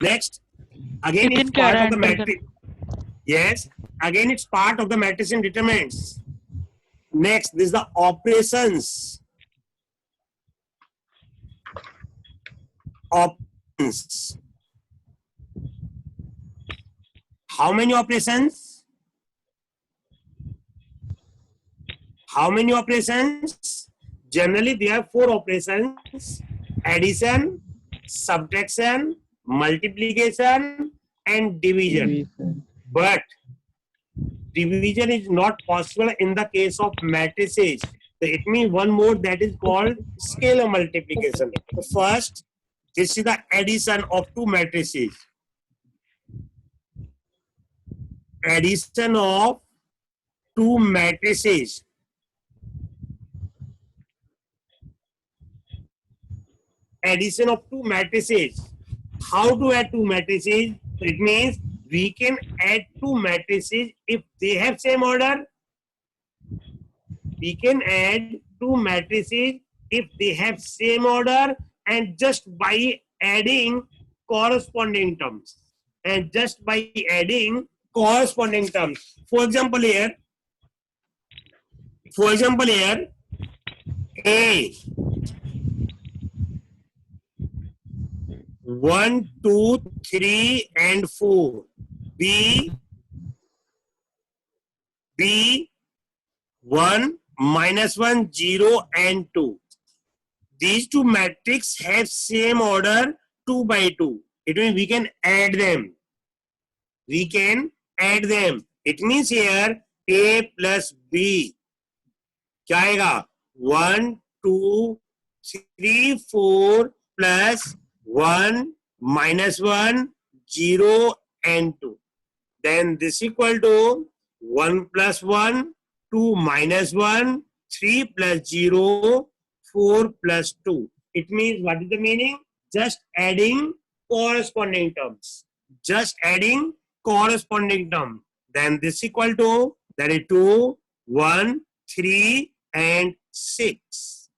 Next, again Within it's part of the Karen, matrix. Yes, again it's part of the matrix and determinants. Next, this is the operations. Operations. How many operations? How many operations? Generally, there are 4 operations: addition, subtraction, multiplication, and division. But division is not possible in the case of matrices. So it means one more, that is called scalar multiplication. So first, this is the addition of 2 matrices. Addition of 2 matrices. Addition of 2 matrices. How to add 2 matrices? It means we can add 2 matrices if they have same order. We can add 2 matrices if they have same order, and just by adding corresponding terms. And just by adding corresponding terms. For example here, A 1, 2, 3 and 4. B 1, -1, 0 and 2. These 2 matrices have same order 2 by 2. It means we can add them. It means here A plus B क्या आएगा 1, 2, 3, 4 plus 1, -1, 0 and 2. Then this equal to 1 plus 1, 2 minus 1, 3 plus 0, 4 plus 2. It means what is the meaning? Just adding corresponding terms. Then this equal to, that is 2, 1, 3 and 6.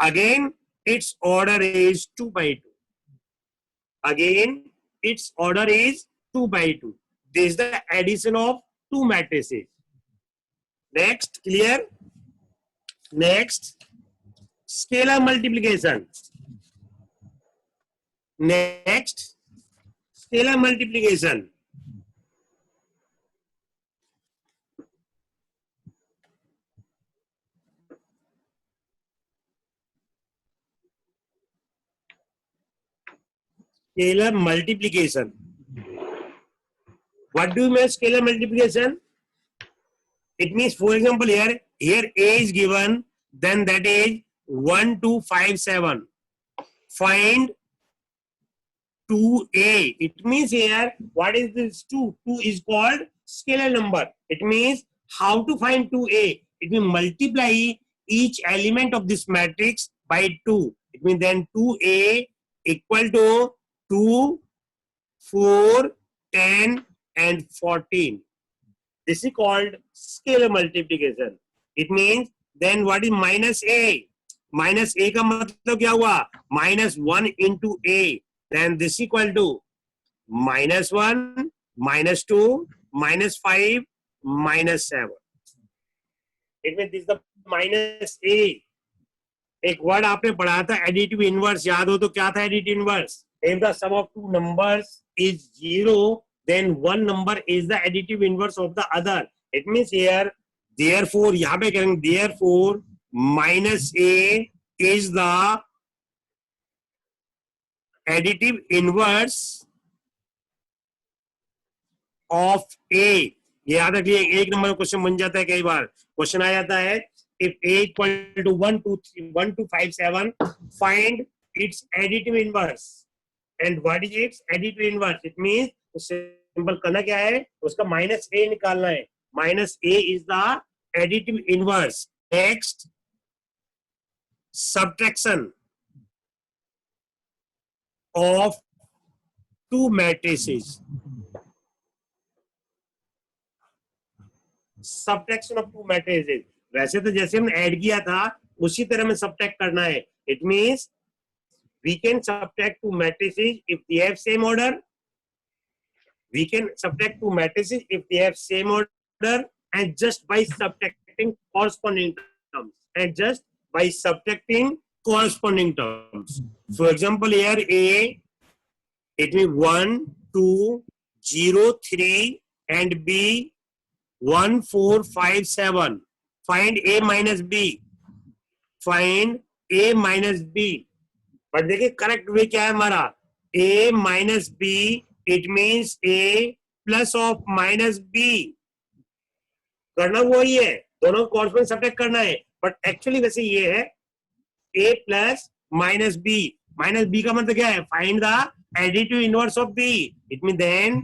Again, its order is 2 by 2. This is the addition of 2 matrices. Next, clear? Next, scalar multiplication. Scalar multiplication. What do you mean scalar multiplication? It means, for example, here A is given, then that is 1, 2, 5, 7. Find 2A. It means here, what is this 2? 2 is called scalar number. It means how to find 2A. It means multiply each element of this matrix by 2. It means then 2A equal to 2, 4, 10 and 14. This is called scalar multiplication. It means then what is minus A? Minus A का मतलब क्या हुआ? -1 into A. Then this equal to -1, -2, -5, -7. It means this is the minus A. एक word आपने पढ़ा था additive inverse, याद हो तो क्या था additive inverse? If the sum of 2 numbers is 0, then one number is the additive inverse of the other. It means here, therefore, यहाँ पे करेंगे therefore minus A is the additive inverse of A. ये याद रखिए, एक number question बन जाता है, कई बार क्वेश्चन आ जाता है if A equal to 1, 2, 3, 1, 2, 5, 7, find its additive inverse. And what is its additive inverse? It means simple करना क्या है, उसका माइनस ए निकालना है. Minus A is the additive inverse. Next, subtraction of 2 matrices. Subtraction of 2 matrices. वैसे तो जैसे हमने ऐड किया था उसी तरह में सब्ट्रैक्ट करना है. It means We can subtract two matrices if they have same order. We can subtract two matrices if they have same order, and just by subtracting corresponding terms. And just by subtracting corresponding terms. For example, here A, it means 1, 2, 0, 3, and B 1, 4, 5, 7. Find A minus B. Find A minus B. But देखिए correct way क्या है हमारा, A minus B, it means A plus of minus B. करना वही है, दोनों को कॉर्स्पोंड subtract करना है, बट एक्चुअली वैसे ये है A plus minus B. Minus B का मतलब क्या है, find the additive inverse of B. It mean then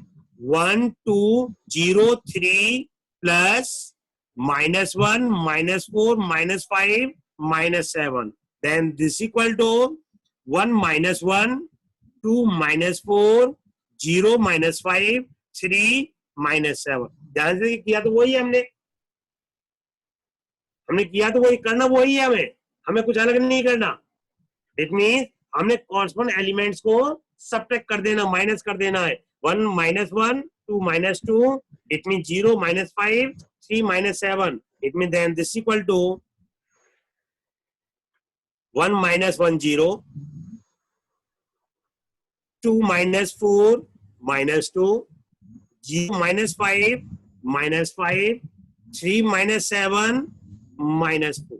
1, 2, 0, 3 plus -1, -4, -5, -7. Then this equal to 1 minus 1, 2 minus 4, 0 minus 5, 3 minus 7. ध्यान से किया तो वही है, हमने किया तो वही, करना वही है, हमें कुछ अलग नहीं करना. इट मीन्स हमने कॉरस्पॉन्ड एलिमेंट्स को सब्ट्रैक्ट कर देना, माइनस कर देना है. 1 minus 1, 2 minus 2, it means 0 minus 5, 3 minus 7. It means then this equal to 1 minus 1, 0, 2 minus 4, minus 2, 0 minus 5, minus 5, 3 minus 7, minus 4.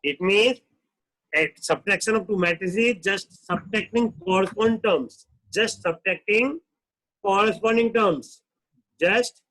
It means at subtraction of two matrices, just subtracting corresponding terms. Just subtracting corresponding terms. Just